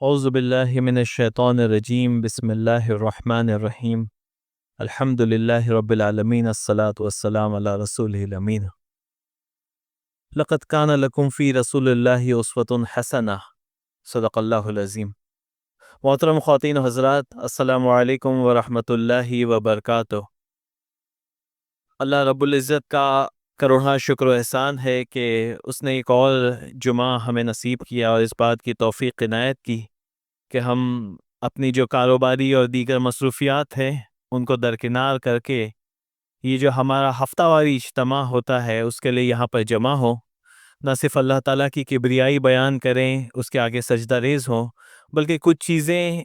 اعوذ باللہ من الشیطان الرجیم بسم اللہ الرحمن الرحیم الحمد للہ رب العالمین الصلاۃ والسلام علی رسولہ الامین لقد کان لکم فی رسول اللہ اسوۃ حسنہ صدق اللہ العظیم۔ محترم خواتین و حضرات، السلام علیکم ورحمۃ اللہ وبرکاتہ۔ اللہ رب العزت کا کروڑا شکر و احسان ہے کہ اس نے ایک اور جمعہ ہمیں نصیب کیا اور اس بات کی توفیق عنایت کی کہ ہم اپنی جو کاروباری اور دیگر مصروفیات ہیں ان کو درکنار کر کے یہ جو ہمارا ہفتہ واری اجتماع ہوتا ہے اس کے لیے یہاں پر جمع ہوں، نہ صرف اللہ تعالیٰ کی کبریائی بیان کریں، اس کے آگے سجدہ ریز ہوں، بلکہ کچھ چیزیں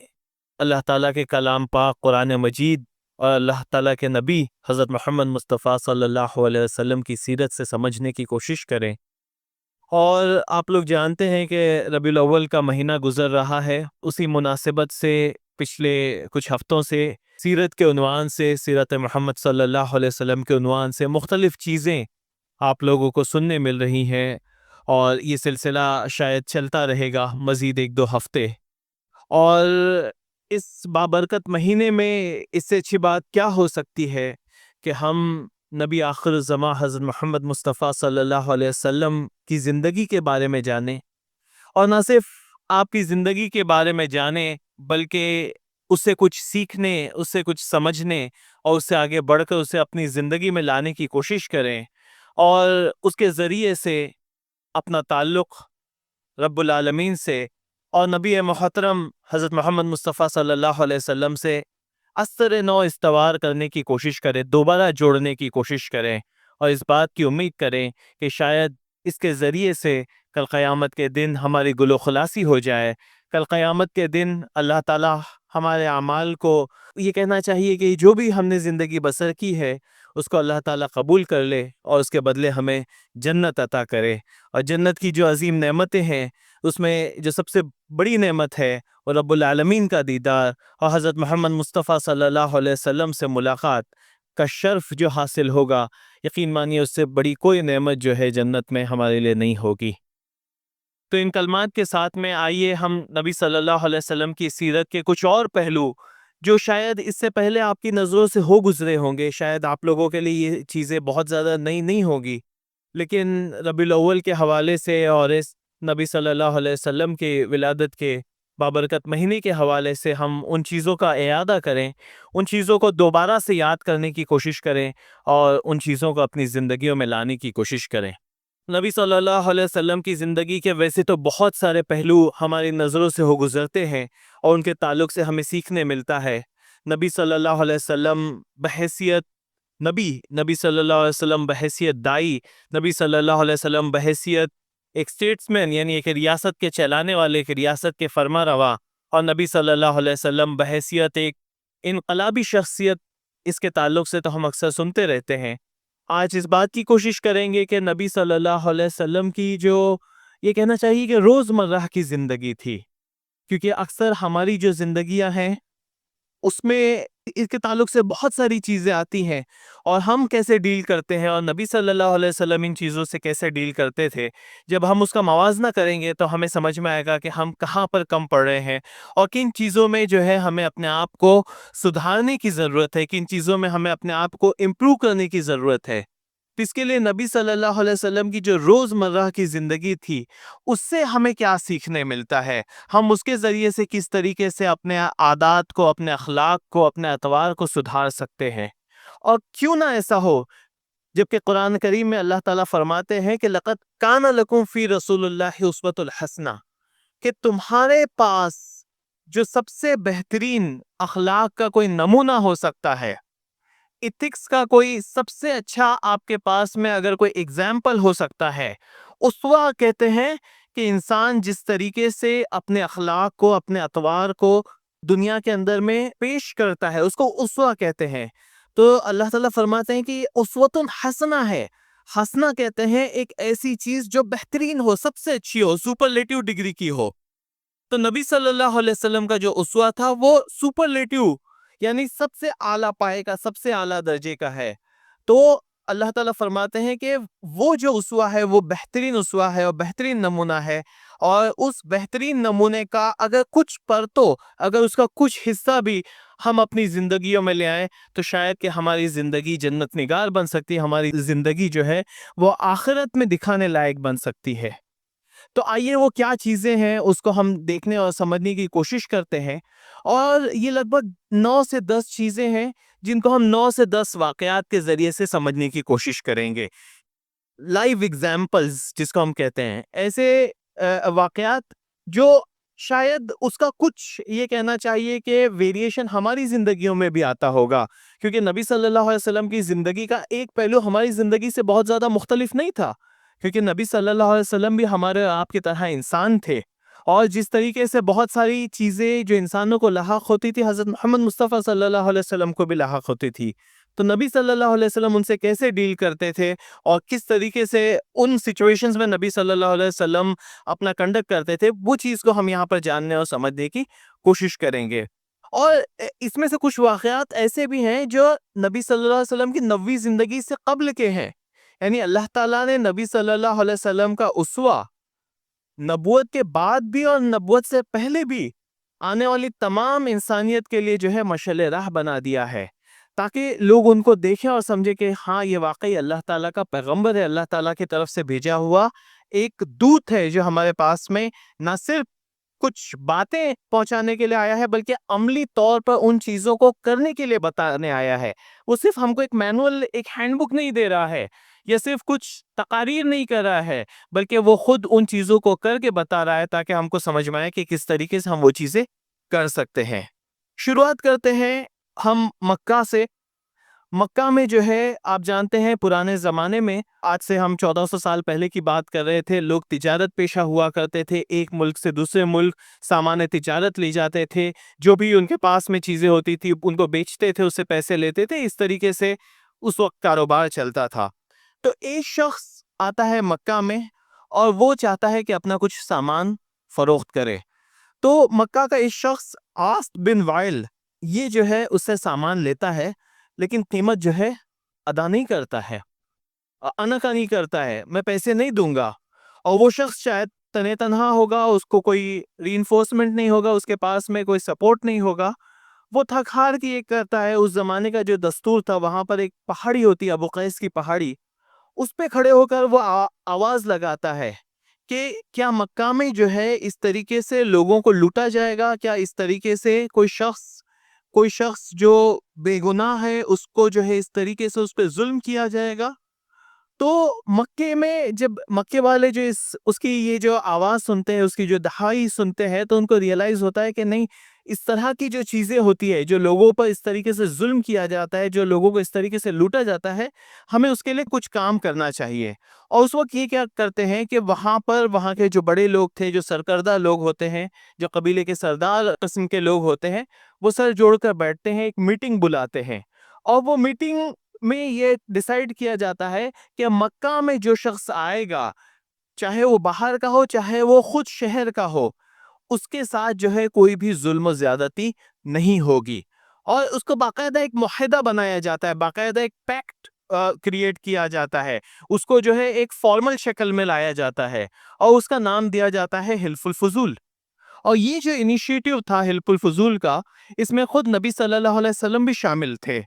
اللہ تعالیٰ کے کلام پاک قرآن مجید اور اللہ تعالیٰ کے نبی حضرت محمد مصطفیٰ صلی اللہ علیہ وسلم کی سیرت سے سمجھنے کی کوشش کریں۔ اور آپ لوگ جانتے ہیں کہ ربیع الاول کا مہینہ گزر رہا ہے، اسی مناسبت سے پچھلے کچھ ہفتوں سے سیرت کے عنوان سے، سیرت محمد صلی اللہ علیہ وسلم کے عنوان سے مختلف چیزیں آپ لوگوں کو سننے مل رہی ہیں، اور یہ سلسلہ شاید چلتا رہے گا مزید ایک دو ہفتے۔ اور اس بابرکت مہینے میں اس سے اچھی بات کیا ہو سکتی ہے کہ ہم نبی آخر الزماں حضرت محمد مصطفیٰ صلی اللہ علیہ وسلم کی زندگی کے بارے میں جانیں، اور نہ صرف آپ کی زندگی کے بارے میں جانیں بلکہ اس سے کچھ سیکھنے، اس سے کچھ سمجھنے اور اس سے آگے بڑھ کر اسے اپنی زندگی میں لانے کی کوشش کریں، اور اس کے ذریعے سے اپنا تعلق رب العالمین سے اور نبی محترم حضرت محمد مصطفیٰ صلی اللہ علیہ وسلم سے اثر نو استوار کرنے کی کوشش کریں، دوبارہ جوڑنے کی کوشش کریں، اور اس بات کی امید کریں کہ شاید اس کے ذریعے سے کل قیامت کے دن ہماری گل و خلاصی ہو جائے۔ کل قیامت کے دن اللہ تعالیٰ ہمارے اعمال کو یہ کہنا چاہیے کہ جو بھی ہم نے زندگی بسر کی ہے اس کو اللہ تعالیٰ قبول کر لے اور اس کے بدلے ہمیں جنت عطا کرے۔ اور جنت کی جو عظیم نعمتیں ہیں اس میں جو سب سے بڑی نعمت ہے وہ رب العالمین کا دیدار اور حضرت محمد مصطفیٰ صلی اللہ علیہ وسلم سے ملاقات کا شرف جو حاصل ہوگا، یقین مانیے اس سے بڑی کوئی نعمت جو ہے جنت میں ہمارے لیے نہیں ہوگی۔ تو ان کلمات کے ساتھ میں آئیے ہم نبی صلی اللہ علیہ وسلم کی سیرت کے کچھ اور پہلو جو شاید اس سے پہلے آپ کی نظروں سے ہو گزرے ہوں گے، شاید آپ لوگوں کے لیے یہ چیزیں بہت زیادہ نئی نہیں ہوگی، لیکن ربیع الاول کے حوالے سے اور اس نبی صلی اللہ علیہ وسلم کے ولادت کے بابرکت مہینے کے حوالے سے ہم ان چیزوں کا اعادہ کریں، ان چیزوں کو دوبارہ سے یاد کرنے کی کوشش کریں اور ان چیزوں کو اپنی زندگیوں میں لانے کی کوشش کریں۔ نبی صلی اللہ علیہ وسلم کی زندگی کے ویسے تو بہت سارے پہلو ہماری نظروں سے ہو گزرتے ہیں اور ان کے تعلق سے ہمیں سیکھنے ملتا ہے۔ نبی صلی اللہ علیہ وسلم بحیثیت نبی صلی اللہ علیہ وسلم بحیثیت دائی، نبی صلی اللہ علیہ وسلم بحیثیت ایک اسٹیٹسمین، یعنی ایک ریاست کے چلانے والے، ایک ریاست کے فرما روا، اور نبی صلی اللہ علیہ وسلم بحیثیت ایک انقلابی شخصیت، اس کے تعلق سے تو ہم اکثر سنتے رہتے ہیں۔ آج اس بات کی کوشش کریں گے کہ نبی صلی اللہ علیہ وسلم کی جو یہ کہنا چاہیے کہ روزمرہ کی زندگی تھی، کیونکہ اکثر ہماری جو زندگیاں ہیں اس میں اس کے تعلق سے بہت ساری چیزیں آتی ہیں، اور ہم کیسے ڈیل کرتے ہیں اور نبی صلی اللہ علیہ وسلم ان چیزوں سے کیسے ڈیل کرتے تھے، جب ہم اس کا موازنہ کریں گے تو ہمیں سمجھ میں آئے گا کہ ہم کہاں پر کم پڑ رہے ہیں اور کن چیزوں میں جو ہے ہمیں اپنے آپ کو سدھارنے کی ضرورت ہے، کن چیزوں میں ہمیں اپنے آپ کو امپروو کرنے کی ضرورت ہے۔ تو اس کے لیے نبی صلی اللہ علیہ وسلم کی جو روزمرہ کی زندگی تھی اس سے ہمیں کیا سیکھنے ملتا ہے، ہم اس کے ذریعے سے کس طریقے سے اپنے عادات کو، اپنے اخلاق کو، اپنے اطوار کو سدھار سکتے ہیں، اور کیوں نہ ایسا ہو جبکہ قرآن کریم میں اللہ تعالیٰ فرماتے ہیں کہ لقد کان لکم فی رسول اللہ اسوۃ الحسنہ، کہ تمہارے پاس جو سب سے بہترین اخلاق کا کوئی نمونہ ہو سکتا ہے، ایتھکس کا کوئی سب سے اچھا آپ کے پاس میں اگر کوئی ایگزامپل ہو سکتا ہے، اسوہ کہتے ہیں کہ انسان جس طریقے سے اپنے اخلاق کو، اپنے اطوار کو دنیا کے اندر میں پیش کرتا ہے اس کو اسوہ کہتے ہیں۔ تو اللہ تعالیٰ فرماتے ہیں کہ یہ اسوۃ حسنہ ہے۔ حسنہ کہتے ہیں ایک ایسی چیز جو بہترین ہو، سب سے اچھی ہو، سپرلیٹیو ڈگری کی ہو۔ تو نبی صلی اللہ علیہ وسلم کا جو اسوہ تھا وہ سپرلیٹیو، یعنی سب سے اعلیٰ پائے کا، سب سے اعلیٰ درجے کا ہے۔ تو اللہ تعالیٰ فرماتے ہیں کہ وہ جو اسوہ ہے وہ بہترین اسوہ ہے اور بہترین نمونہ ہے، اور اس بہترین نمونے کا اگر کچھ پرتو، اگر اس کا کچھ حصہ بھی ہم اپنی زندگیوں میں لے آئیں تو شاید کہ ہماری زندگی جنت نگار بن سکتی ہے، ہماری زندگی جو ہے وہ آخرت میں دکھانے لائق بن سکتی ہے۔ تو آئیے وہ کیا چیزیں ہیں اس کو ہم دیکھنے اور سمجھنے کی کوشش کرتے ہیں، اور یہ لگ بھگ 9 سے 10 چیزیں ہیں جن کو ہم 9 سے 10 واقعات کے ذریعے سے سمجھنے کی کوشش کریں گے۔ لائیو ایگزامپلز جس کو ہم کہتے ہیں، ایسے واقعات جو شاید اس کا کچھ یہ کہنا چاہیے کہ ویریشن ہماری زندگیوں میں بھی آتا ہوگا، کیونکہ نبی صلی اللہ علیہ وسلم کی زندگی کا ایک پہلو ہماری زندگی سے بہت زیادہ مختلف نہیں تھا، کیونکہ نبی صلی اللہ علیہ وسلم بھی ہمارے آپ کی طرح انسان تھے، اور جس طریقے سے بہت ساری چیزیں جو انسانوں کو لاحق ہوتی تھی حضرت محمد مصطفیٰ صلی اللہ علیہ وسلم کو بھی لاحق ہوتی تھی۔ تو نبی صلی اللہ علیہ وسلم ان سے کیسے ڈیل کرتے تھے اور کس طریقے سے ان سچویشنز میں نبی صلی اللہ علیہ وسلم اپنا کنڈکٹ کرتے تھے، وہ چیز کو ہم یہاں پر جاننے اور سمجھنے کی کوشش کریں گے۔ اور اس میں سے کچھ واقعات ایسے بھی ہیں جو نبی صلی اللہ علیہ وسلم کی نبوی زندگی سے قبل کے ہیں، یعنی اللہ تعالیٰ نے نبی صلی اللہ علیہ وسلم کا اسوہ نبوت کے بعد بھی اور نبوت سے پہلے بھی آنے والی تمام انسانیت کے لیے جو ہے مشعل راہ بنا دیا ہے، تاکہ لوگ ان کو دیکھیں اور سمجھیں کہ ہاں یہ واقعی اللہ تعالیٰ کا پیغمبر ہے، اللہ تعالیٰ کی طرف سے بھیجا ہوا ایک دودت ہے جو ہمارے پاس میں نہ صرف کچھ باتیں پہنچانے کے لیے آیا ہے بلکہ عملی طور پر ان چیزوں کو کرنے کے لیے بتانے آیا ہے۔ وہ صرف ہم کو ایک مینول، ایک ہینڈ بک نہیں دے رہا ہے، یا صرف کچھ تقاریر نہیں کر رہا ہے، بلکہ وہ خود ان چیزوں کو کر کے بتا رہا ہے تاکہ ہم کو سمجھ میں آئے کہ کس طریقے سے ہم وہ چیزیں کر سکتے ہیں۔ شروعات کرتے ہیں ہم مکہ سے۔ مکہ میں جو ہے آپ جانتے ہیں پرانے زمانے میں، آج سے ہم 1400 سال پہلے کی بات کر رہے تھے، لوگ تجارت پیشہ ہوا کرتے تھے، ایک ملک سے دوسرے ملک سامان تجارت لی جاتے تھے، جو بھی ان کے پاس میں چیزیں ہوتی تھی ان کو بیچتے تھے، اس سے پیسے لیتے تھے، اس طریقے سے اس وقت کاروبار چلتا تھا۔ تو ایک شخص آتا ہے مکہ میں اور وہ چاہتا ہے کہ اپنا کچھ سامان فروخت کرے، تو مکہ کا ایک شخص عاص بن وائل یہ جو ہے اس سے سامان لیتا ہے، لیکن قیمت جو ہے ادا نہیں کرتا ہے، انکانی کرتا ہے، میں پیسے نہیں دوں گا۔ اور وہ شخص شاید تنہا ہوگا، اس کو کوئی ری انفورسمنٹ نہیں ہوگا، اس کے پاس میں کوئی سپورٹ نہیں ہوگا، وہ تھک ہار کی ایک کرتا ہے۔ اس زمانے کا جو دستور تھا، وہاں پر ایک پہاڑی ہوتی ہے ابو قیس کی پہاڑی، اس پہ کھڑے ہو کر وہ آواز لگاتا ہے کہ کیا مکہ میں جو ہے اس طریقے سے لوگوں کو لوٹا جائے گا؟ کیا اس طریقے سے کوئی شخص جو بے گناہ ہے اس کو جو ہے اس طریقے سے اس پہ ظلم کیا جائے گا؟ تو مکے میں جب مکے والے جو اس کی یہ جو آواز سنتے ہیں، اس کی جو دہائی سنتے ہیں، تو ان کو ریئلائز ہوتا ہے کہ نہیں، اس طرح کی جو چیزیں ہوتی ہے، جو لوگوں پر اس طریقے سے ظلم کیا جاتا ہے، جو لوگوں کو اس طریقے سے لوٹا جاتا ہے، ہمیں اس کے لیے کچھ کام کرنا چاہیے۔ اور اس وقت یہ کیا کرتے ہیں کہ وہاں کے جو بڑے لوگ تھے، جو سرکردہ لوگ ہوتے ہیں، جو قبیلے کے سردار قسم کے لوگ ہوتے ہیں، وہ سر جوڑ کر بیٹھتے ہیں، ایک میٹنگ بلاتے ہیں، اور وہ میٹنگ میں یہ ڈیسائیڈ کیا جاتا ہے کہ مکہ میں جو شخص آئے گا، چاہے وہ باہر کا ہو چاہے وہ خود شہر کا ہو، اس کے ساتھ جو ہے کوئی بھی ظلم و زیادتی نہیں ہوگی۔ اور اس کو باقاعدہ ایک معاہدہ بنایا جاتا ہے، باقاعدہ ایک پیکٹ کریٹ کیا جاتا ہے، اس کو جو ہے ایک فارمل شکل میں لایا جاتا ہے، اور اس کا نام دیا جاتا ہے حلف الفضول۔ اور یہ جو انیشیٹو تھا حلف الفضول کا، اس میں خود نبی صلی اللہ علیہ وسلم بھی شامل تھے۔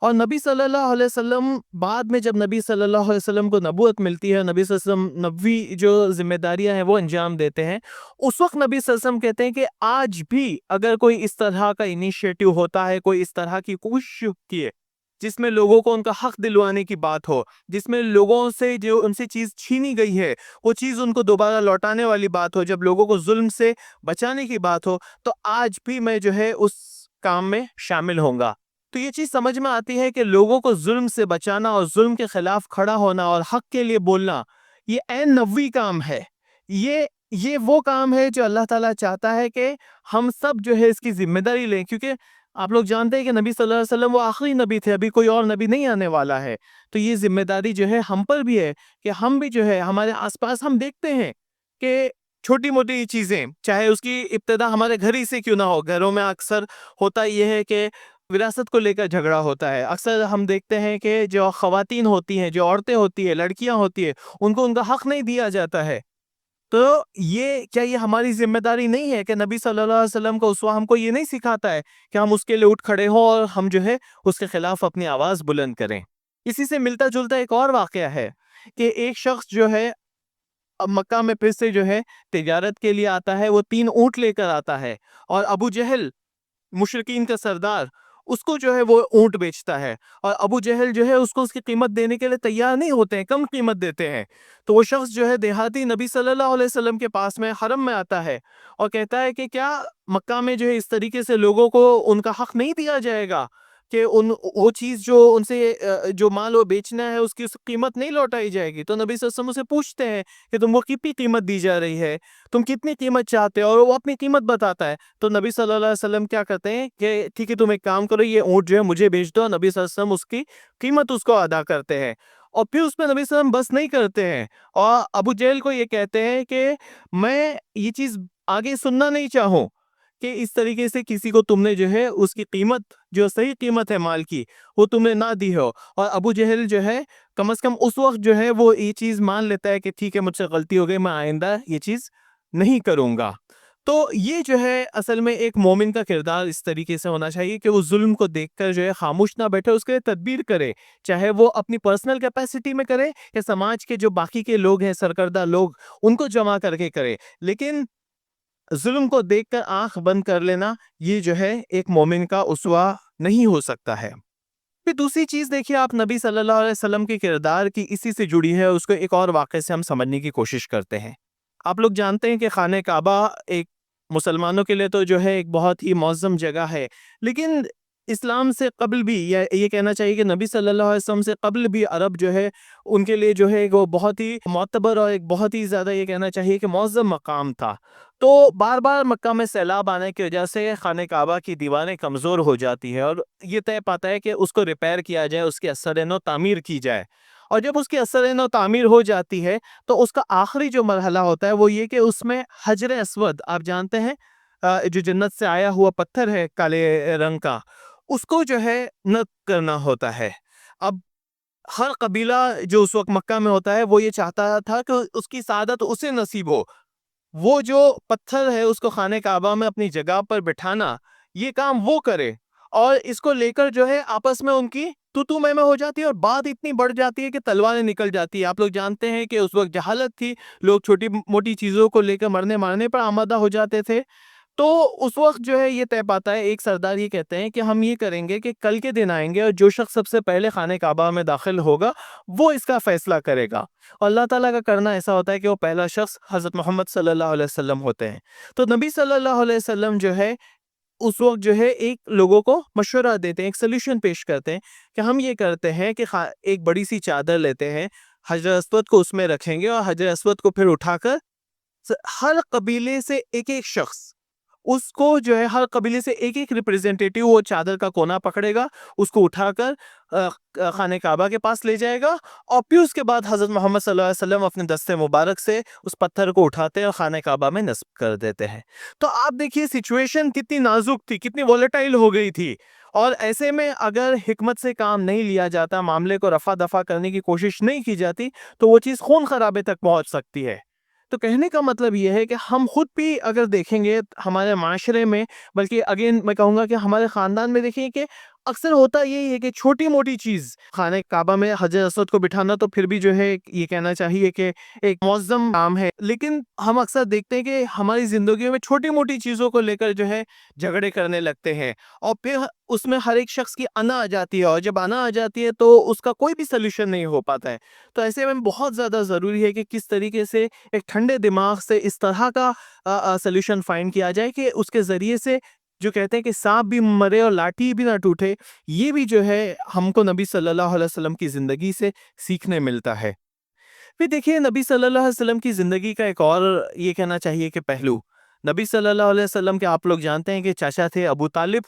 اور نبی صلی اللہ علیہ وسلم بعد میں جب نبی صلی اللہ علیہ وسلم کو نبوت ملتی ہے، نبی صلی اللہ علیہ وسلم نبوی جو ذمہ داریاں ہیں وہ انجام دیتے ہیں، اس وقت نبی صلی اللہ علیہ وسلم کہتے ہیں کہ آج بھی اگر کوئی اس طرح کا انیشیٹو ہوتا ہے، کوئی اس طرح کی کوشش کیے جس میں لوگوں کو ان کا حق دلوانے کی بات ہو، جس میں لوگوں سے جو ان سے چیز چھینی گئی ہے وہ چیز ان کو دوبارہ لوٹانے والی بات ہو، جب لوگوں کو ظلم سے بچانے کی بات ہو، تو آج بھی میں جو ہے اس کام میں شامل ہوں گا۔ تو یہ چیز سمجھ میں آتی ہے کہ لوگوں کو ظلم سے بچانا اور ظلم کے خلاف کھڑا ہونا اور حق کے لیے بولنا، یہ عین نبوی کام ہے۔ یہ وہ کام ہے جو اللہ تعالیٰ چاہتا ہے کہ ہم سب جو ہے اس کی ذمہ داری لیں، کیونکہ آپ لوگ جانتے ہیں کہ نبی صلی اللہ علیہ وسلم وہ آخری نبی تھے، ابھی کوئی اور نبی نہیں آنے والا ہے۔ تو یہ ذمہ داری جو ہے ہم پر بھی ہے کہ ہم بھی جو ہے ہمارے آس پاس ہم دیکھتے ہیں کہ چھوٹی موٹی چیزیں، چاہے اس کی ابتدا ہمارے گھر ہی سے کیوں نہ ہو، گھروں میں اکثر ہوتا یہ ہے کہ وراثت کو لے کر جھگڑا ہوتا ہے. اکثر ہم دیکھتے ہیں کہ جو خواتین ہوتی ہیں، جو عورتیں ہوتی ہیں، لڑکیاں ہوتی ہیں، ان کو ان کا حق نہیں دیا جاتا ہے. تو کیا یہ ہماری ذمہ داری نہیں ہے کہ نبی صلی اللہ علیہ وسلم کا اسوہ ہم کو یہ نہیں سکھاتا ہے کہ ہم اس کے لیے اٹھ کھڑے ہوں اور ہم جو ہے اس کے خلاف اپنی آواز بلند کریں؟ اسی سے ملتا جلتا ایک اور واقعہ ہے کہ ایک شخص جو ہے اب مکہ میں پھر سے جو ہے تجارت کے لیے آتا ہے. وہ 3 اونٹ لے کر آتا ہے اور ابو جہل مشرکین کا سردار اس کو جو ہے وہ اونٹ بیچتا ہے، اور ابو جہل جو ہے اس کو اس کی قیمت دینے کے لیے تیار نہیں ہوتے ہیں، کم قیمت دیتے ہیں. تو وہ شخص جو ہے دیہاتی نبی صلی اللہ علیہ وسلم کے پاس میں حرم میں آتا ہے اور کہتا ہے کہ کیا مکہ میں جو ہے اس طریقے سے لوگوں کو ان کا حق نہیں دیا جائے گا کہ وہ چیز جو ان سے جو مال وہ بیچنا ہے اس کی قیمت نہیں لوٹائی جائے گی؟ تو نبی صلی اللہ علیہ وسلم سے پوچھتے ہیں کہ تم کو کتنی قیمت دی جا رہی ہے، تم کتنی قیمت چاہتے ہو، اور وہ اپنی قیمت بتاتا ہے. تو نبی صلی اللہ علیہ وسلم کیا کرتے ہیں کہ ٹھیک ہے تم ایک کام کرو، یہ اونٹ جو ہے مجھے بیچ دو. نبی صلی اللہ علیہ وسلم اس کی قیمت اس کو ادا کرتے ہیں. اور پھر اس پہ نبی صلی اللہ علیہ وسلم بس نہیں کرتے ہیں اور ابو جہل کو یہ کہتے ہیں کہ میں یہ چیز آگے سننا نہیں چاہوں کہ اس طریقے سے کسی کو تم نے جو ہے اس کی قیمت جو صحیح قیمت ہے مال کی وہ تم نے نہ دی ہو. اور ابو جہل جو ہے کم از کم اس وقت جو ہے وہ یہ چیز مان لیتا ہے کہ ٹھیک ہے مجھ سے غلطی ہو گئی، میں آئندہ یہ چیز نہیں کروں گا. تو یہ جو ہے اصل میں ایک مومن کا کردار اس طریقے سے ہونا چاہیے کہ وہ ظلم کو دیکھ کر جو ہے خاموش نہ بیٹھے، اس کے لیے تدبیر کرے، چاہے وہ اپنی پرسنل کیپیسٹی میں کرے یا سماج کے جو باقی کے لوگ ہیں سرکردہ لوگ ان کو جمع کر کے کرے. لیکن ظلم کو دیکھ کر آنکھ بند کر لینا یہ جو ہے ایک مومن کا اسوہ نہیں ہو سکتا ہے. پھر دوسری چیز دیکھیے، آپ نبی صلی اللہ علیہ وسلم کے کردار کی اسی سے جڑی ہے، اس کو ایک اور واقعے سے ہم سمجھنے کی کوشش کرتے ہیں. آپ لوگ جانتے ہیں کہ خانہ کعبہ ایک مسلمانوں کے لیے تو جو ہے ایک بہت ہی معظم جگہ ہے، لیکن اسلام سے قبل بھی، یا یہ کہنا چاہیے کہ نبی صلی اللہ علیہ وسلم سے قبل بھی عرب جو ہے ان کے لیے جو ہے وہ بہت ہی معتبر اور ایک بہت ہی زیادہ یہ کہنا چاہیے کہ معظم مقام تھا. تو بار بار مکہ میں سیلاب آنے کی وجہ سے خانہ کعبہ کی دیواریں کمزور ہو جاتی ہے اور یہ طے پاتا ہے کہ اس کو ریپیئر کیا جائے، اس کی اثر نو تعمیر کی جائے. اور جب اس کی اثر نو تعمیر ہو جاتی ہے تو اس کا آخری جو مرحلہ ہوتا ہے وہ یہ کہ اس میں حجر اسود، آپ جانتے ہیں جو جنت سے آیا ہوا پتھر ہے کالے رنگ کا، اس کو جو ہے نصب کرنا ہوتا ہے. اب ہر قبیلہ جو اس وقت مکہ میں ہوتا ہے وہ یہ چاہتا تھا کہ اس کی سعادت اسے نصیب ہو. وہ جو پتھر ہے اس کو خانہ کعبہ میں اپنی جگہ پر بٹھانا، یہ کام وہ کرے. اور اس کو لے کر جو ہے آپس میں ان کی تو میں ہو جاتی ہے اور بات اتنی بڑھ جاتی ہے کہ تلواریں نکل جاتی ہے. آپ لوگ جانتے ہیں کہ اس وقت جہالت تھی، لوگ چھوٹی موٹی چیزوں کو لے کر مرنے مارنے پر آمادہ ہو جاتے تھے. تو اس وقت جو ہے یہ طے پاتا ہے، ایک سردار یہ کہتے ہیں کہ ہم یہ کریں گے کہ کل کے دن آئیں گے اور جو شخص سب سے پہلے خانہ کعبہ میں داخل ہوگا وہ اس کا فیصلہ کرے گا. اور اللہ تعالیٰ کا کرنا ایسا ہوتا ہے کہ وہ پہلا شخص حضرت محمد صلی اللہ علیہ وسلم ہوتے ہیں. تو نبی صلی اللہ علیہ وسلم جو ہے اس وقت جو ہے ایک لوگوں کو مشورہ دیتے ہیں، ایک سلیوشن پیش کرتے ہیں کہ ہم یہ کرتے ہیں کہ ایک بڑی سی چادر لیتے ہیں، حجر اسود کو اس میں رکھیں گے اور حجر اسود کو پھر اٹھا کر ہر قبیلے سے ایک ایک شخص، اس کو جو ہے ہر قبیلے سے ایک ایک ریپریزنٹیٹیو وہ چادر کا کونا پکڑے گا، اس کو اٹھا کر خانہ کعبہ کے پاس لے جائے گا. اور پھر اس کے بعد حضرت محمد صلی اللہ علیہ وسلم اپنے دستے مبارک سے اس پتھر کو اٹھاتے ہیں اور خانہ کعبہ میں نصب کر دیتے ہیں. تو آپ دیکھیے سچویشن کتنی نازک تھی، کتنی ولیٹائل ہو گئی تھی. اور ایسے میں اگر حکمت سے کام نہیں لیا جاتا، معاملے کو رفع دفع کرنے کی کوشش نہیں کی جاتی تو وہ چیز خون خرابے تک پہنچ سکتی ہے. تو کہنے کا مطلب یہ ہے کہ ہم خود بھی اگر دیکھیں گے ہمارے معاشرے میں، بلکہ اگین میں کہوں گا کہ ہمارے خاندان میں دیکھیں کہ اکثر ہوتا یہی ہے کہ چھوٹی موٹی چیز، خانہ کعبہ میں حجر اسود کو بٹھانا تو پھر بھی جو ہے یہ کہنا چاہیے کہ ایک معظم کام ہے، لیکن ہم اکثر دیکھتے ہیں کہ ہماری زندگیوں میں چھوٹی موٹی چیزوں کو لے کر جو ہے جھگڑے کرنے لگتے ہیں اور پھر اس میں ہر ایک شخص کی انا آ جاتی ہے، اور جب انا آ جاتی ہے تو اس کا کوئی بھی سلیوشن نہیں ہو پاتا ہے. تو ایسے میں بہت زیادہ ضروری ہے کہ کس طریقے سے ایک ٹھنڈے دماغ سے اس طرح کا سلیوشن فائنڈ کیا جائے کہ اس کے ذریعے سے جو کہتے ہیں کہ سانپ بھی مرے اور لاٹھی بھی نہ ٹوٹے، یہ بھی جو ہے ہم کو نبی صلی اللہ علیہ وسلم کی زندگی سے سیکھنے ملتا ہے. پھر دیکھیے نبی صلی اللہ علیہ وسلم کی زندگی کا ایک اور یہ کہنا چاہیے کہ پہلو، نبی صلی اللہ علیہ وسلم کے آپ لوگ جانتے ہیں کہ چاچا تھے ابو طالب،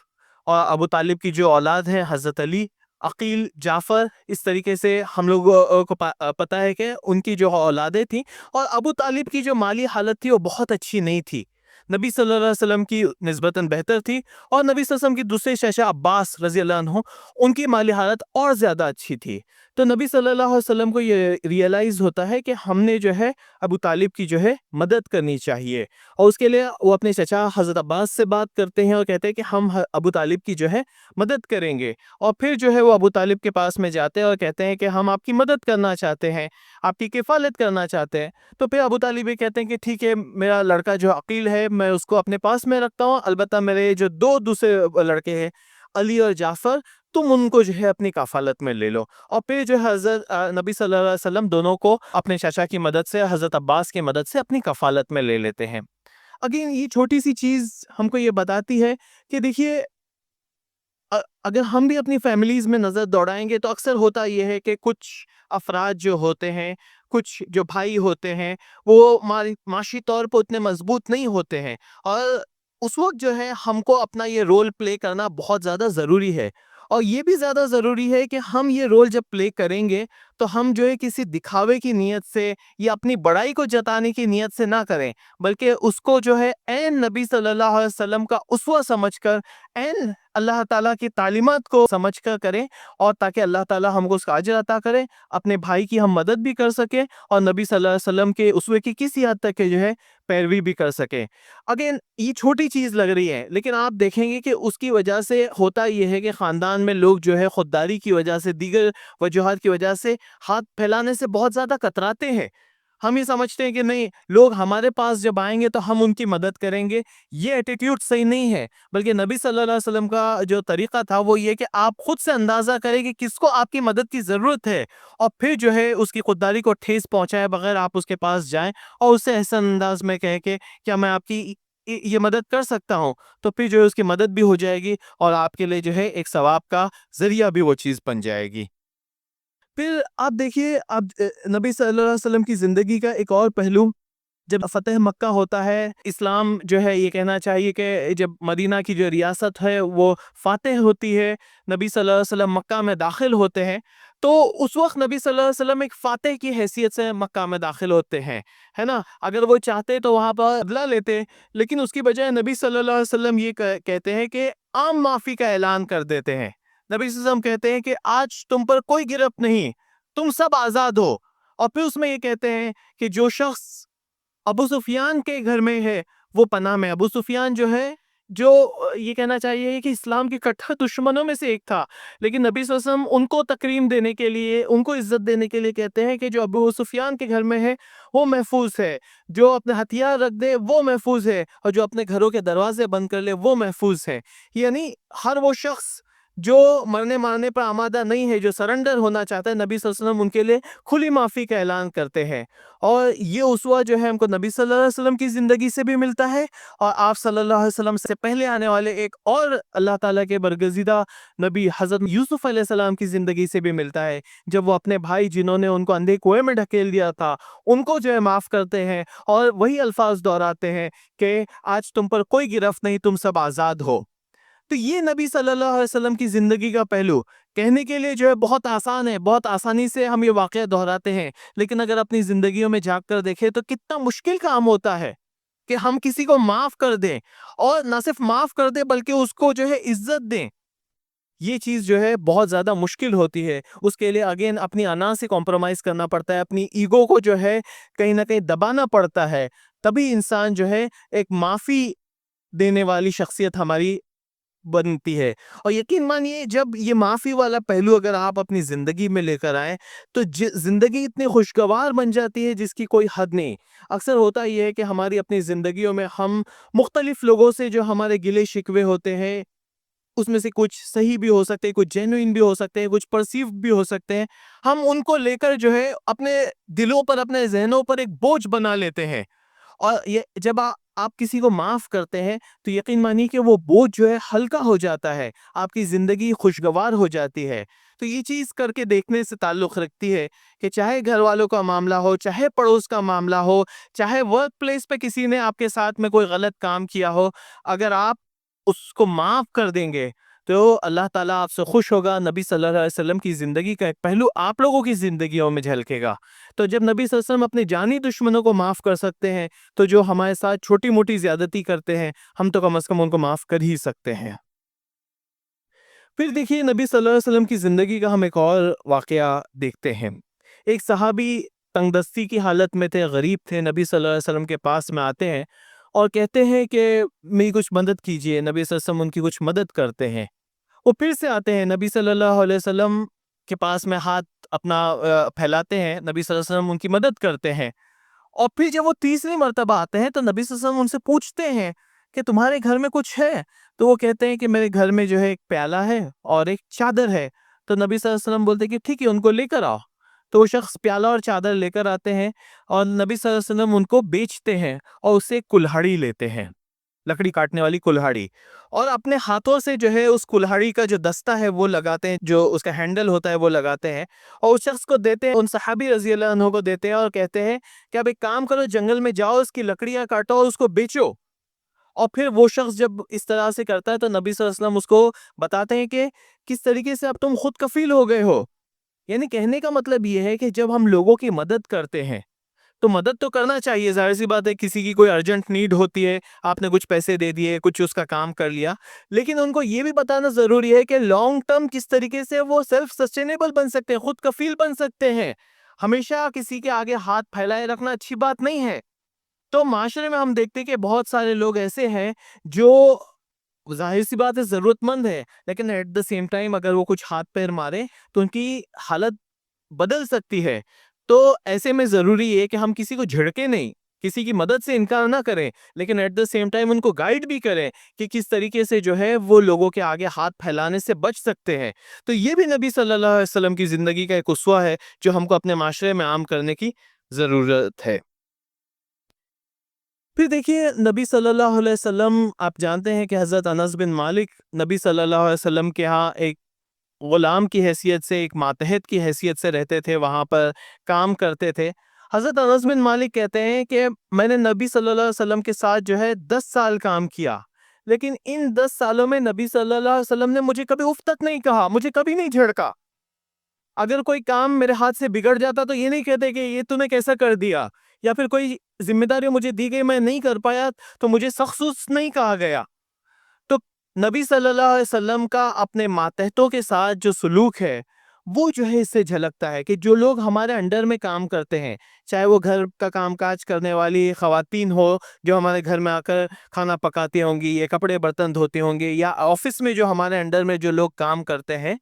اور ابو طالب کی جو اولاد ہے حضرت علی، عقیل، جعفر، اس طریقے سے ہم لوگوں کو پتہ ہے کہ ان کی جو اولادیں تھیں. اور ابو طالب کی جو مالی حالت تھی وہ بہت اچھی نہیں تھی. نبی صلی اللہ علیہ وسلم کی نسبتاً بہتر تھی، اور نبی صلی اللہ علیہ وسلم کی دوسرے شہنشاہ عباس رضی اللہ عنہ، ان کی مالی حالت اور زیادہ اچھی تھی۔ تو نبی صلی اللہ علیہ وسلم کو یہ ریئلائز ہوتا ہے کہ ہم نے جو ہے ابو طالب کی جو ہے مدد کرنی چاہیے، اور اس کے لیے وہ اپنے چچا حضرت عباس سے بات کرتے ہیں اور کہتے ہیں کہ ہم ابو طالب کی جو ہے مدد کریں گے، اور پھر جو ہے وہ ابو طالب کے پاس میں جاتے ہیں اور کہتے ہیں کہ ہم آپ کی مدد کرنا چاہتے ہیں، آپ کی کفالت کرنا چاہتے ہیں۔ تو پھر ابو طالب یہ کہتے ہیں کہ ٹھیک ہے، میرا لڑکا جو عقیل ہے میں اس کو اپنے پاس میں رکھتا ہوں، البتہ میرے جو دو دوسرے لڑکے ہیں علی اور جعفر، تم ان کو جو ہے اپنی کفالت میں لے لو۔ اور پھر جو ہے حضرت نبی صلی اللہ علیہ وسلم دونوں کو اپنے چچا کی مدد سے، حضرت عباس کی مدد سے اپنی کفالت میں لے لیتے ہیں۔ اگین یہ چھوٹی سی چیز ہم کو یہ بتاتی ہے کہ دیکھیے، اگر ہم بھی اپنی فیملیز میں نظر دوڑائیں گے تو اکثر ہوتا یہ ہے کہ کچھ افراد جو ہوتے ہیں، کچھ جو بھائی ہوتے ہیں، وہ معاشی طور پر اتنے مضبوط نہیں ہوتے ہیں، اور اس وقت جو ہے ہم کو اپنا یہ رول پلے کرنا بہت زیادہ ضروری ہے، اور یہ بھی زیادہ ضروری ہے کہ ہم یہ رول جب پلے کریں گے تو ہم جو ہے کسی دکھاوے کی نیت سے یا اپنی بڑائی کو جتانے کی نیت سے نہ کریں، بلکہ اس کو جو ہے عین نبی صلی اللہ علیہ وسلم کا اسوہ سمجھ کر، عین اللہ تعالیٰ کی تعلیمات کو سمجھ کر کریں، اور تاکہ اللہ تعالیٰ ہم کو اس کا اجر عطا کرے، اپنے بھائی کی ہم مدد بھی کر سکیں، اور نبی صلی اللہ علیہ وسلم کے اسوے کی کسی حد تک جو ہے پیروی بھی کر سکیں۔ اگین یہ چھوٹی چیز لگ رہی ہے، لیکن آپ دیکھیں گے کہ اس کی وجہ سے ہوتا یہ ہے کہ خاندان میں لوگ جو ہے خودداری کی وجہ سے، دیگر وجوہات کی وجہ سے ہاتھ پھیلانے سے بہت زیادہ کتراتے ہیں۔ ہم یہ سمجھتے ہیں کہ نہیں، لوگ ہمارے پاس جب آئیں گے تو ہم ان کی مدد کریں گے، یہ ایٹیٹیوڈ صحیح نہیں ہے، بلکہ نبی صلی اللہ علیہ وسلم کا جو طریقہ تھا وہ یہ کہ آپ خود سے اندازہ کریں کہ کس کو آپ کی مدد کی ضرورت ہے، اور پھر جو ہے اس کی خودداری کو ٹھیس پہنچائے بغیر آپ اس کے پاس جائیں اور اس سے احسن انداز میں کہے کہ کیا میں آپ کی یہ مدد کر سکتا ہوں، تو پھر جو ہے اس کی مدد بھی ہو جائے گی، اور آپ کے لیے جو ہے ایک ثواب کا ذریعہ بھی وہ چیز بن جائے گی۔ پھر آپ دیکھیے، اب نبی صلی اللہ علیہ وسلم کی زندگی کا ایک اور پہلو، جب فتح مکہ ہوتا ہے، اسلام جو ہے یہ کہنا چاہیے کہ جب مدینہ کی جو ریاست ہے وہ فاتح ہوتی ہے، نبی صلی اللہ علیہ وسلم مکہ میں داخل ہوتے ہیں، تو اس وقت نبی صلی اللہ علیہ وسلم ایک فاتح کی حیثیت سے مکہ میں داخل ہوتے ہیں، ہے نا؟ اگر وہ چاہتے تو وہاں پر بدلہ لیتے، لیکن اس کی بجائے نبی صلی اللہ علیہ وسلم یہ کہتے ہیں کہ عام معافی کا اعلان کر دیتے ہیں۔ نبی صلی اللہ علیہ وسلم کہتے ہیں کہ آج تم پر کوئی گرفت نہیں، تم سب آزاد ہو، اور پھر اس میں یہ کہتے ہیں کہ جو شخص ابو سفیان کے گھر میں ہے وہ پناہ میں۔ ابو سفیان جو ہے، جو یہ کہنا چاہیے کہ اسلام کے کٹھر دشمنوں میں سے ایک تھا، لیکن نبی صلی اللہ علیہ وسلم ان کو تکریم دینے کے لیے، ان کو عزت دینے کے لیے کہتے ہیں کہ جو ابو سفیان کے گھر میں ہے وہ محفوظ ہے، جو اپنے ہتھیار رکھ دے وہ محفوظ ہے، اور جو اپنے گھروں کے دروازے بند کر لے وہ محفوظ ہے۔ یعنی ہر وہ شخص جو مرنے مارنے پر آمادہ نہیں ہے، جو سرنڈر ہونا چاہتا ہے، نبی صلی اللہ علیہ وسلم ان کے لیے کھلی معافی کا اعلان کرتے ہیں، اور یہ اسوہ جو ہے ہم کو نبی صلی اللہ علیہ وسلم کی زندگی سے بھی ملتا ہے، اور آپ صلی اللہ علیہ وسلم سے پہلے آنے والے ایک اور اللہ تعالیٰ کے برگزیدہ نبی حضرت یوسف علیہ السلام کی زندگی سے بھی ملتا ہے، جب وہ اپنے بھائی جنہوں نے ان کو اندھے کنویں میں ڈھکیل دیا تھا ان کو جو ہے معاف کرتے ہیں، اور وہی الفاظ دہراتے ہیں کہ آج تم پر کوئی گرفت نہیں، تم سب آزاد ہو۔ تو یہ نبی صلی اللہ علیہ وسلم کی زندگی کا پہلو کہنے کے لیے جو ہے بہت آسان ہے، بہت آسانی سے ہم یہ واقعہ دہراتے ہیں، لیکن اگر اپنی زندگیوں میں جھانک کر دیکھیں تو کتنا مشکل کام ہوتا ہے کہ ہم کسی کو معاف کر دیں، اور نہ صرف معاف کر دیں بلکہ اس کو جو ہے عزت دیں۔ یہ چیز جو ہے بہت زیادہ مشکل ہوتی ہے، اس کے لیے اگین اپنی انا سے کمپرومائز کرنا پڑتا ہے، اپنی ایگو کو جو ہے کہیں نہ کہیں دبانا پڑتا ہے، تبھی انسان جو ہے ایک معافی دینے والی شخصیت ہماری بنتی ہے۔ اور یقین مانیے، جب یہ معافی والا پہلو اگر آپ اپنی زندگی میں لے کر آئیں تو زندگی اتنی خوشگوار بن جاتی ہے جس کی کوئی حد نہیں۔ اکثر ہوتا یہ ہے کہ ہماری اپنی زندگیوں میں ہم مختلف لوگوں سے جو ہمارے گلے شکوے ہوتے ہیں، اس میں سے کچھ صحیح بھی ہو سکتے ہیں، کچھ جینوئن بھی ہو سکتے ہیں، کچھ پرسیو بھی ہو سکتے ہیں، ہم ان کو لے کر جو ہے اپنے دلوں پر، اپنے ذہنوں پر ایک بوجھ بنا لیتے ہیں، اور یہ جب آپ کسی کو معاف کرتے ہیں تو یقین مانی کہ وہ بوجھ جو ہے ہلکا ہو جاتا ہے، آپ کی زندگی خوشگوار ہو جاتی ہے۔ تو یہ چیز کر کے دیکھنے سے تعلق رکھتی ہے کہ چاہے گھر والوں کا معاملہ ہو، چاہے پڑوس کا معاملہ ہو، چاہے ورک پلیس پہ کسی نے آپ کے ساتھ میں کوئی غلط کام کیا ہو، اگر آپ اس کو معاف کر دیں گے تو اللہ تعالیٰ آپ سے خوش ہوگا، نبی صلی اللہ علیہ وسلم کی زندگی کا ایک پہلو آپ لوگوں کی زندگیوں میں جھلکے گا۔ تو جب نبی صلی اللہ علیہ وسلم اپنے جانی دشمنوں کو معاف کر سکتے ہیں، تو جو ہمارے ساتھ چھوٹی موٹی زیادتی کرتے ہیں، ہم تو کم از کم ان کو معاف کر ہی سکتے ہیں۔ پھر دیکھیے نبی صلی اللہ علیہ وسلم کی زندگی کا ہم ایک اور واقعہ دیکھتے ہیں۔ ایک صحابی تنگ دستی کی حالت میں تھے، غریب تھے، نبی صلی اللہ علیہ وسلم کے پاس میں آتے ہیں اور کہتے ہیں کہ میری کچھ مدد کیجیے۔ نبی صلی اللہ علیہ وسلم ان کی کچھ مدد کرتے ہیں۔ وہ پھر سے آتے ہیں نبی صلی اللہ علیہ وسلم کے پاس میں، ہاتھ اپنا پھیلاتے ہیں، نبی صلی اللہ علیہ وسلم ان کی مدد کرتے ہیں۔ اور پھر جب وہ تیسری مرتبہ آتے ہیں تو نبی صلی اللہ علیہ وسلم ان سے پوچھتے ہیں کہ تمہارے گھر میں کچھ ہے؟ تو وہ کہتے ہیں کہ میرے گھر میں جو ہے ایک پیالہ ہے اور ایک چادر ہے۔ تو نبی صلی اللہ علیہ وسلم بولتے ہیں کہ ٹھیک ہے، ان کو لے کر آؤ۔ تو وہ شخص پیالہ اور چادر لے کر آتے ہیں اور نبی صلی اللہ علیہ وسلم ان کو بیچتے ہیں اور اسے کلہاڑی لیتے ہیں، لکڑی کاٹنے والی کلہاڑی، اور اپنے ہاتھوں سے جو ہے اس کلہاڑی کا جو دستہ ہے وہ لگاتے ہیں، جو اس کا ہینڈل ہوتا ہے وہ لگاتے ہیں اور اس شخص کو دیتے ہیں، ان صحابی رضی اللہ عنہ کو دیتے ہیں اور کہتے ہیں کہ اب ایک کام کرو، جنگل میں جاؤ، اس کی لکڑیاں کاٹو اور اس کو بیچو۔ اور پھر وہ شخص جب اس طرح سے کرتا ہے تو نبی صلی اللہ علیہ وسلم اس کو بتاتے ہیں کہ کس طریقے سے اب تم خود کفیل ہو گئے ہو۔ یعنی کہنے کا مطلب یہ ہے کہ جب ہم لوگوں کی مدد کرتے ہیں تو مدد تو کرنا چاہیے، ظاہر سی بات ہے، کسی کی کوئی ارجنٹ نیڈ ہوتی ہے، آپ نے کچھ پیسے دے دیے، کچھ اس کا کام کر لیا، لیکن ان کو یہ بھی بتانا ضروری ہے کہ لانگ ٹرم کس طریقے سے وہ سیلف سسٹینیبل بن سکتے ہیں، خود کفیل بن سکتے ہیں۔ ہمیشہ کسی کے آگے ہاتھ پھیلائے رکھنا اچھی بات نہیں ہے۔ تو معاشرے میں ہم دیکھتے ہیں کہ بہت سارے لوگ ایسے ہیں جو ظاہر سی بات ہے ضرورت مند ہے، لیکن ایٹ دا سیم ٹائم اگر وہ کچھ ہاتھ پیر مارے تو ان کی حالت بدل سکتی ہے۔ تو ایسے میں ضروری ہے کہ ہم کسی کو جھڑکے نہیں، کسی کی مدد سے انکار نہ کریں، لیکن ایٹ دا سیم ٹائم ان کو گائیڈ بھی کریں کہ کس طریقے سے جو ہے وہ لوگوں کے آگے ہاتھ پھیلانے سے بچ سکتے ہیں۔ تو یہ بھی نبی صلی اللہ علیہ وسلم کی زندگی کا ایک اسوہ ہے جو ہم کو اپنے معاشرے میں عام کرنے کی ضرورت ہے۔ پھر دیکھیے نبی صلی اللہ علیہ وسلم، آپ جانتے ہیں کہ حضرت انس بن مالک نبی صلی اللہ علیہ وسلم کے ہاں ایک غلام کی حیثیت سے، ایک ماتحت کی حیثیت سے رہتے تھے، وہاں پر کام کرتے تھے۔ حضرت انس بن مالک کہتے ہیں کہ میں نے نبی صلی اللہ علیہ وسلم کے ساتھ جو ہے 10 سال کام کیا، لیکن ان 10 سالوں میں نبی صلی اللہ علیہ وسلم نے مجھے کبھی اف تک نہیں کہا، مجھے کبھی نہیں جھڑکا۔ اگر کوئی کام میرے ہاتھ سے بگڑ جاتا تو یہ نہیں کہتے کہ یہ تو نے کیسا کر دیا، یا پھر کوئی ذمہ داری مجھے دی گئی میں نہیں کر پایا تو مجھے سخصوص نہیں کہا گیا۔ تو نبی صلی اللہ علیہ وسلم کا اپنے ماتحتوں کے ساتھ جو سلوک ہے وہ جو ہے اس سے جھلکتا ہے کہ جو لوگ ہمارے انڈر میں کام کرتے ہیں، چاہے وہ گھر کا کام کاج کرنے والی خواتین ہو جو ہمارے گھر میں آ کر کھانا پکاتی ہوں گی یا کپڑے برتن دھوتے ہوں گے، یا آفس میں جو ہمارے انڈر میں جو لوگ کام کرتے ہیں،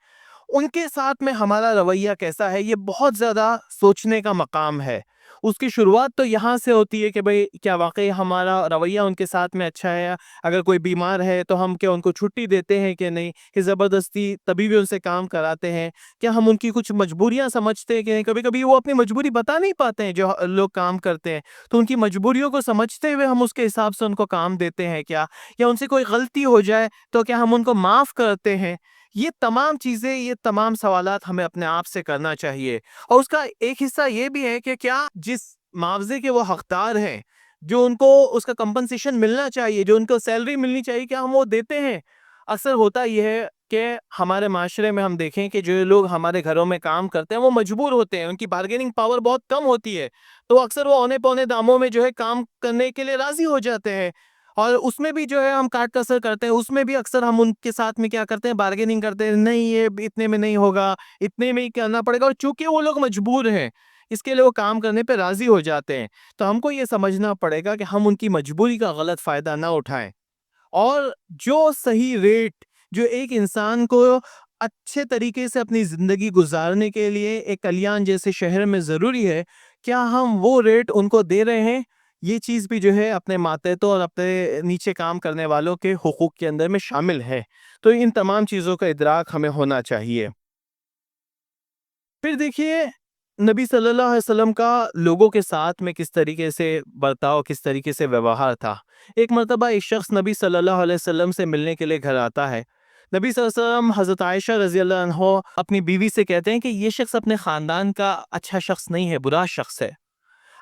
ان کے ساتھ میں ہمارا رویہ کیسا ہے، یہ بہت زیادہ سوچنے کا مقام ہے۔ اس کی شروعات تو یہاں سے ہوتی ہے کہ بھئی کیا واقعی ہمارا رویہ ان کے ساتھ میں اچھا ہے؟ اگر کوئی بیمار ہے تو ہم کیا ان کو چھٹی دیتے ہیں کہ نہیں، کہ زبردستی تبھی بھی ان سے کام کراتے ہیں؟ کیا ہم ان کی کچھ مجبوریاں سمجھتے ہیں کہ نہیں؟ کبھی کبھی وہ اپنی مجبوری بتا نہیں پاتے ہیں جو لوگ کام کرتے ہیں، تو ان کی مجبوریوں کو سمجھتے ہوئے ہم اس کے حساب سے ان کو کام دیتے ہیں کیا؟ یا ان سے کوئی غلطی ہو جائے تو کیا ہم ان کو معاف کرتے ہیں؟ یہ تمام چیزیں، یہ تمام سوالات ہمیں اپنے آپ سے کرنا چاہیے۔ اور اس کا ایک حصہ یہ بھی ہے کہ کیا جس معاوضے کے وہ حقدار ہیں، جو ان کو اس کا کمپنسیشن ملنا چاہیے، جو ان کو سیلری ملنی چاہیے، کیا ہم وہ دیتے ہیں؟ اکثر ہوتا یہ ہے کہ ہمارے معاشرے میں ہم دیکھیں کہ جو لوگ ہمارے گھروں میں کام کرتے ہیں وہ مجبور ہوتے ہیں، ان کی بارگیننگ پاور بہت کم ہوتی ہے، تو اکثر وہ اونے پونے داموں میں جو ہے کام کرنے کے لیے راضی ہو جاتے ہیں، اور اس میں بھی جو ہے ہم کاٹ کسر کرتے ہیں، اس میں بھی اکثر ہم ان کے ساتھ میں کیا کرتے ہیں، بارگیننگ کرتے ہیں، نہیں یہ اتنے میں نہیں ہوگا، اتنے میں ہی کرنا پڑے گا، اور چونکہ وہ لوگ مجبور ہیں اس کے لیے وہ کام کرنے پہ راضی ہو جاتے ہیں۔ تو ہم کو یہ سمجھنا پڑے گا کہ ہم ان کی مجبوری کا غلط فائدہ نہ اٹھائیں، اور جو صحیح ریٹ جو ایک انسان کو اچھے طریقے سے اپنی زندگی گزارنے کے لیے ایک کلیان جیسے شہر میں ضروری ہے، کیا ہم وہ ریٹ ان کو دے رہے ہیں؟ یہ چیز بھی جو ہے اپنے ماتحتوں اور اپنے نیچے کام کرنے والوں کے حقوق کے اندر میں شامل ہے۔ تو ان تمام چیزوں کا ادراک ہمیں ہونا چاہیے۔ پھر دیکھیے نبی صلی اللہ علیہ وسلم کا لوگوں کے ساتھ میں کس طریقے سے برتاؤ، کس طریقے سے ویوہار تھا۔ ایک مرتبہ ایک شخص نبی صلی اللہ علیہ وسلم سے ملنے کے لیے گھر آتا ہے۔ نبی صلی اللہ علیہ وسلم حضرت عائشہ رضی اللہ عنہ اپنی بیوی سے کہتے ہیں کہ یہ شخص اپنے خاندان کا اچھا شخص نہیں ہے، برا شخص ہے۔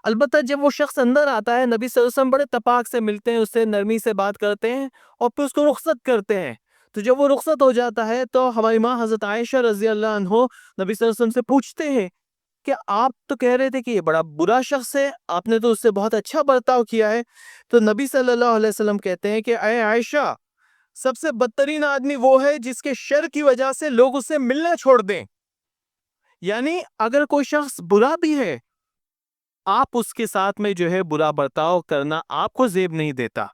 البتہ جب وہ شخص اندر آتا ہے، نبی صلی اللہ علیہ وسلم بڑے تپاک سے ملتے ہیں، اس سے نرمی سے بات کرتے ہیں اور پھر اس کو رخصت کرتے ہیں۔ تو جب وہ رخصت ہو جاتا ہے تو ہماری ماں حضرت عائشہ رضی اللہ عنہ نبی صلی اللہ علیہ وسلم سے پوچھتے ہیں کہ آپ تو کہہ رہے تھے کہ یہ بڑا برا شخص ہے، آپ نے تو اس سے بہت اچھا برتاؤ کیا ہے۔ تو نبی صلی اللہ علیہ وسلم کہتے ہیں کہ اے عائشہ، سب سے بدترین آدمی وہ ہے جس کے شر کی وجہ سے لوگ اسے ملنا چھوڑ دیں۔ یعنی اگر کوئی شخص برا بھی ہے، آپ اس کے ساتھ میں جو ہے برا برتاؤ کرنا آپ کو زیب نہیں دیتا۔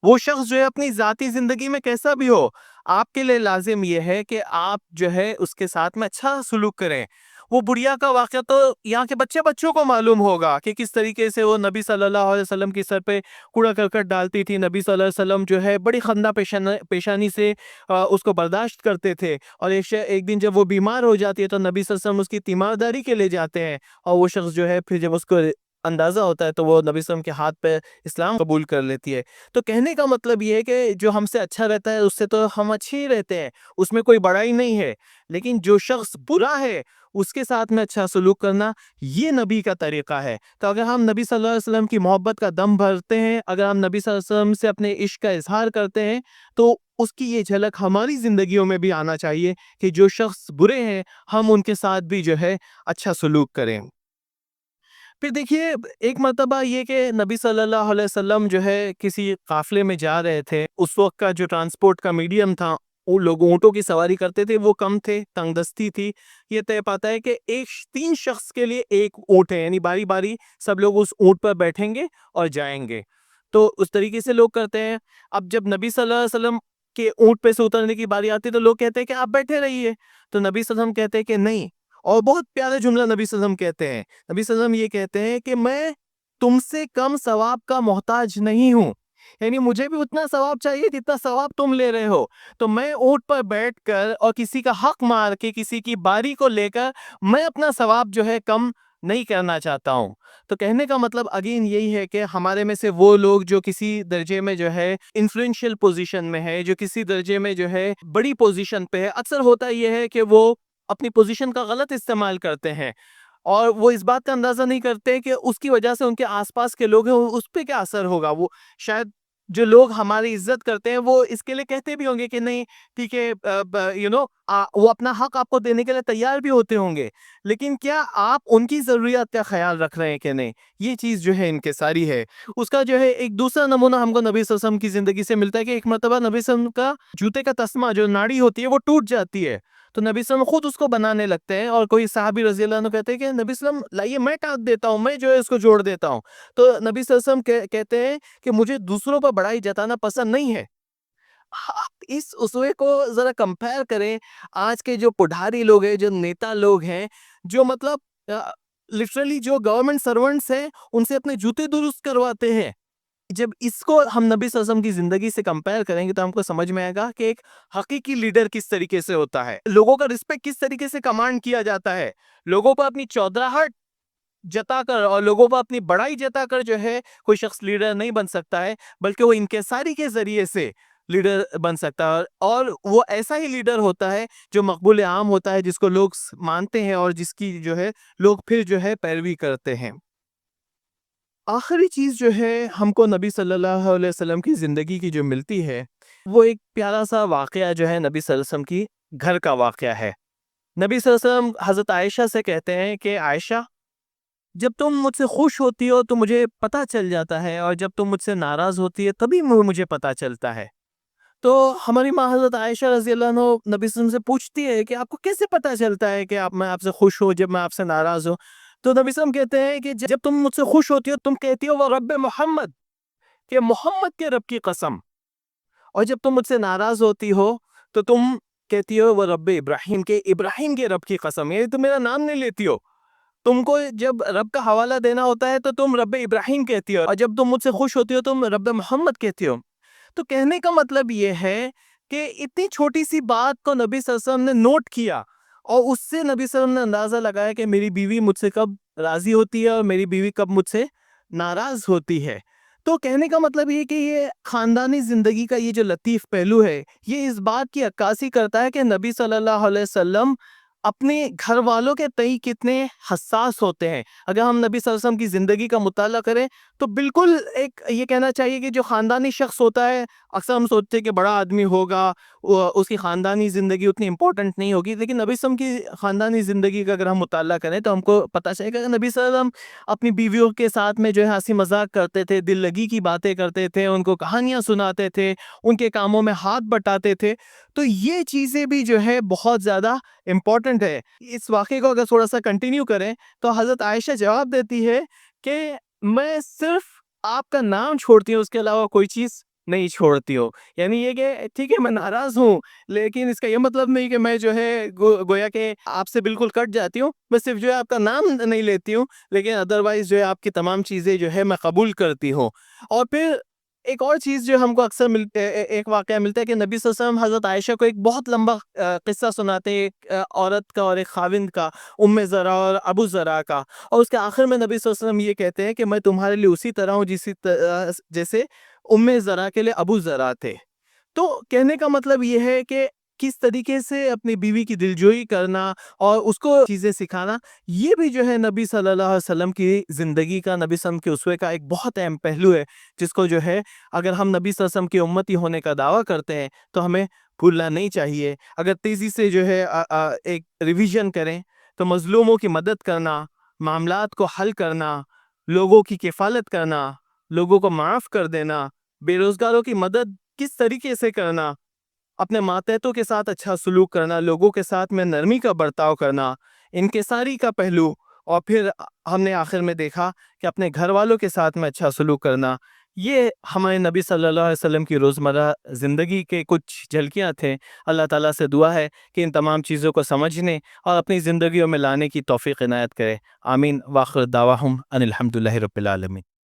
وہ شخص جو ہے اپنی ذاتی زندگی میں کیسا بھی ہو، آپ کے لیے لازم یہ ہے کہ آپ جو ہے اس کے ساتھ میں اچھا سلوک کریں۔ وہ بڑھیا کا واقعہ تو یہاں کے بچوں کو معلوم ہوگا کہ کس طریقے سے وہ نبی صلی اللہ علیہ وسلم کی سر پہ کوڑا کرکٹ ڈالتی تھی۔ نبی صلی اللہ علیہ وسلم جو ہے بڑی خندہ پیشانی سے اس کو برداشت کرتے تھے، اور ایک دن جب وہ بیمار ہو جاتی ہے تو نبی صلی اللہ علیہ وسلم اس کی تیمارداری کے لیے جاتے ہیں، اور وہ شخص جو ہے پھر جب اس کو اندازہ ہوتا ہے تو وہ نبی صلی اللہ علیہ وسلم کے ہاتھ پہ اسلام قبول کر لیتی ہے۔ تو کہنے کا مطلب یہ ہے کہ جو ہم سے اچھا رہتا ہے اس سے تو ہم اچھے ہی رہتے ہیں، اس میں کوئی بڑائی نہیں ہے، لیکن جو شخص برا ہے اس کے ساتھ میں اچھا سلوک کرنا یہ نبی کا طریقہ ہے۔ تو اگر ہم نبی صلی اللہ علیہ وسلم کی محبت کا دم بھرتے ہیں، اگر ہم نبی صلی اللہ علیہ وسلم سے اپنے عشق کا اظہار کرتے ہیں، تو اس کی یہ جھلک ہماری زندگیوں میں بھی آنا چاہیے کہ جو شخص برے ہیں ہم ان کے ساتھ بھی جو ہے اچھا سلوک کریں۔ پھر دیکھیے، ایک مرتبہ یہ کہ نبی صلی اللہ علیہ وسلم جو ہے کسی قافلے میں جا رہے تھے، اس وقت کا جو ٹرانسپورٹ کا میڈیم تھا، وہ لوگ اونٹوں کی سواری کرتے تھے، وہ کم تھے، تنگ دستی تھی۔ یہ طے پاتا ہے کہ 3 شخص کے لیے ایک اونٹ ہے، یعنی باری باری سب لوگ اس اونٹ پر بیٹھیں گے اور جائیں گے۔ تو اس طریقے سے لوگ کرتے ہیں۔ اب جب نبی صلی اللہ علیہ وسلم کے اونٹ پہ سے اترنے کی باری آتی ہے تو لوگ کہتے ہیں کہ آپ بیٹھے رہیے، تو نبی صلی اللہ علیہ وسلم کہتے ہیں کہ نہیں۔ اور بہت پیارا جملہ نبی صلی اللہ علیہ وسلم کہتے ہیں، نبی صلی اللہ علیہ وسلم یہ کہتے ہیں کہ میں تم سے کم ثواب کا محتاج نہیں ہوں، یعنی مجھے بھی اتنا ثواب چاہیے جتنا ثواب تم لے رہے ہو۔ تو میں اونٹ پر بیٹھ کر اور کسی کا حق مار کے، کسی کی باری کو لے کر میں اپنا ثواب جو ہے کم نہیں کرنا چاہتا ہوں۔ تو کہنے کا مطلب اگین یہی ہے کہ ہمارے میں سے وہ لوگ جو کسی درجے میں جو ہے انفلوئنشل پوزیشن میں ہے، جو کسی درجے میں جو ہے بڑی پوزیشن پہ ہے، اکثر ہوتا یہ ہے کہ وہ اپنی پوزیشن کا غلط استعمال کرتے ہیں، اور وہ اس بات کا اندازہ نہیں کرتے کہ اس کی وجہ سے ان کے آس پاس کے لوگ ہیں اس پہ کیا اثر ہوگا۔ وہ شاید جو لوگ ہماری عزت کرتے ہیں وہ اس کے لیے کہتے بھی ہوں گے کہ نہیں ٹھیک ہے، وہ اپنا حق آپ کو دینے کے لیے تیار بھی ہوتے ہوں گے، لیکن کیا آپ ان کی ضروریات کا خیال رکھ رہے ہیں کہ نہیں؟ یہ چیز جو ہے انکساری ہے۔ اس کا جو ہے ایک دوسرا نمونہ ہم کو نبی صلی اللہ علیہ وسلم کی زندگی سے ملتا ہے کہ ایک مرتبہ نبی صلی اللہ علیہ وسلم کا جوتے کا تسمہ جو ناڑی ہوتی ہے وہ ٹوٹ جاتی ہے، تو نبی صلی اللہ علیہ وسلم خود اس کو بنانے لگتے ہیں، اور کوئی صحابی رضی اللہ عنہ کہتے ہیں کہ نبی صلی اللہ علیہ وسلم لائیے میں کاٹ دیتا ہوں، میں جو ہے اس کو جوڑ دیتا ہوں۔ تو نبی صلی اللہ علیہ وسلم کہتے ہیں کہ مجھے دوسروں پر بڑائی جتانا پسند نہیں ہے۔ آپ اس اسوے کو ذرا کمپیئر کریں، آج کے جو پڑھاری لوگ ہیں، جو نیتا لوگ ہیں، جو مطلب لٹرلی جو گورنمنٹ سرونٹس ہیں، ان سے اپنے جوتے درست کرواتے ہیں۔ جب اس کو ہم نبی صلی اللہ علیہ وسلم کی زندگی سے کمپیئر کریں گے تو ہم کو سمجھ میں آئے گا کہ ایک حقیقی لیڈر کس طریقے سے ہوتا ہے، لوگوں کا رسپیکٹ کس طریقے سے کمانڈ کیا جاتا ہے، لوگوں پر اپنی چودراہٹ جتا کر اور لوگوں پر اپنی بڑائی جتا کر جو ہے کوئی شخص لیڈر نہیں بن سکتا ہے، بلکہ وہ انکساری کے ذریعے سے لیڈر بن سکتا ہے، اور وہ ایسا ہی لیڈر ہوتا ہے جو مقبول عام ہوتا ہے، جس کو لوگ مانتے ہیں اور جس کی جو ہے لوگ پھر جو ہے پیروی کرتے ہیں۔ آخری چیز جو ہے ہم کو نبی صلی اللہ علیہ وسلم کی زندگی کی جو ملتی ہے، وہ ایک پیارا سا واقعہ جو ہے نبی صلی اللہ علیہ وسلم کی گھر کا واقعہ ہے۔ نبی صلی اللہ علیہ وسلم حضرت عائشہ سے کہتے ہیں کہ عائشہ، جب تم مجھ سے خوش ہوتی ہو تو مجھے پتہ چل جاتا ہے، اور جب تم مجھ سے ناراض ہوتی ہے تبھی مجھے پتہ چلتا ہے۔ تو ہماری ماں حضرت عائشہ رضی اللہ عنہ نبی صلی اللہ علیہ وسلم سے پوچھتی ہے کہ آپ کو کیسے پتہ چلتا ہے کہ میں آپ سے خوش ہوں جب میں آپ سے ناراض ہوں؟ تو نبی صلی اللہ علیہ وسلم کہتے ہیں کہ جب تم مجھ سے خوش ہوتی ہو تم کہتی ہو وہ رب محمد، کہ محمد کے رب کی قسم، اور جب تم مجھ سے ناراض ہوتی ہو تو تم کہتی ہو وہ رب ابراہیم کے رب کی قسم، یعنی تم میرا نام نہیں لیتی ہو، تم کو جب رب کا حوالہ دینا ہوتا ہے تو تم رب ابراہیم کہتی ہو، اور جب تم مجھ سے خوش ہوتی ہو تم رب محمد کہتی ہو۔ تو کہنے کا مطلب یہ ہے کہ اتنی چھوٹی سی بات کو نبی صلی اللہ علیہ وسلم نے نوٹ کیا، اور اس سے نبی صلی اللہ علیہ وسلم نے اندازہ لگایا کہ میری بیوی مجھ سے کب راضی ہوتی ہے اور میری بیوی کب مجھ سے ناراض ہوتی ہے۔ تو کہنے کا مطلب یہ کہ یہ خاندانی زندگی کا یہ جو لطیف پہلو ہے، یہ اس بات کی عکاسی کرتا ہے کہ نبی صلی اللہ علیہ وسلم اپنے گھر والوں کے تئیں کتنے حساس ہوتے ہیں. اگر ہم نبی صلی اللہ علیہ وسلم کی زندگی کا مطالعہ کریں تو بالکل ایک یہ کہنا چاہیے کہ جو خاندانی شخص ہوتا ہے، اکثر ہم سوچتے ہیں کہ بڑا آدمی ہوگا، اس کی خاندانی زندگی اتنی امپورٹنٹ نہیں ہوگی، لیکن نبی صلی اللہ علیہ وسلم کی خاندانی زندگی کا اگر ہم مطالعہ کریں تو ہم کو پتہ چلے گا کہ نبی صلی اللہ علیہ وسلم اپنی بیویوں کے ساتھ میں جو ہے ہنسی مذاق کرتے تھے، دل لگی کی باتیں کرتے تھے، ان کو کہانیاں سناتے تھے، ان کے کاموں میں ہاتھ بٹاتے تھے. تو یہ چیزیں بھی جو ہے بہت زیادہ امپورٹنٹ ہے. اس واقعے کو اگر تھوڑا سا کنٹینیو کریں تو حضرت عائشہ جواب دیتی ہے کہ میں صرف آپ کا نام چھوڑتی ہوں، اس کے علاوہ کوئی چیز نہیں چھوڑتی ہوں. یعنی یہ کہ ٹھیک ہے میں ناراض ہوں، لیکن اس کا یہ مطلب نہیں کہ میں جو ہے گویا کہ آپ سے بالکل کٹ جاتی ہوں. میں صرف جو ہے آپ کا نام نہیں لیتی ہوں، لیکن ادروائز جو ہے آپ کی تمام چیزیں جو ہے میں قبول کرتی ہوں. اور پھر ایک اور چیز جو ہم کو اکثر ایک واقعہ ملتا ہے کہ نبی صلی اللہ علیہ وسلم حضرت عائشہ کو ایک بہت لمبا قصہ سناتے ہیں، ایک عورت کا اور ایک خاوند کا، ام زرع اور ابو زرع کا. اور اس کے آخر میں نبی صلی اللہ علیہ وسلم یہ کہتے ہیں کہ میں تمہارے لیے اسی طرح ہوں جیسے ام زرع کے لیے ابو زرع تھے. تو کہنے کا مطلب یہ ہے کہ کس طریقے سے اپنی بیوی کی دلجوئی کرنا اور اس کو چیزیں سکھانا، یہ بھی جو ہے نبی صلی اللہ علیہ وسلم کی زندگی کا، نبی صلی اللہ علیہ وسلم کے اسوے کا ایک بہت اہم پہلو ہے، جس کو جو ہے اگر ہم نبی صلی اللہ علیہ وسلم کی امتی ہونے کا دعویٰ کرتے ہیں تو ہمیں بھولنا نہیں چاہیے. اگر تیزی سے جو ہے ایک ریویژن کریں تو مظلوموں کی مدد کرنا، معاملات کو حل کرنا، لوگوں کی کفالت کرنا، لوگوں کو معاف کر دینا، بے روزگاروں کی مدد کس طریقے سے کرنا، اپنے ماتحتوں کے ساتھ اچھا سلوک کرنا، لوگوں کے ساتھ میں نرمی کا برتاؤ کرنا، انکساری کا پہلو، اور پھر ہم نے آخر میں دیکھا کہ اپنے گھر والوں کے ساتھ میں اچھا سلوک کرنا، یہ ہمارے نبی صلی اللہ علیہ وسلم کی روزمرہ زندگی کے کچھ جھلکیاں تھے. اللہ تعالیٰ سے دعا ہے کہ ان تمام چیزوں کو سمجھنے اور اپنی زندگیوں میں لانے کی توفیق عنایت کرے. آمین. واخر دعواہم ان الحمدللہ رب العالمین.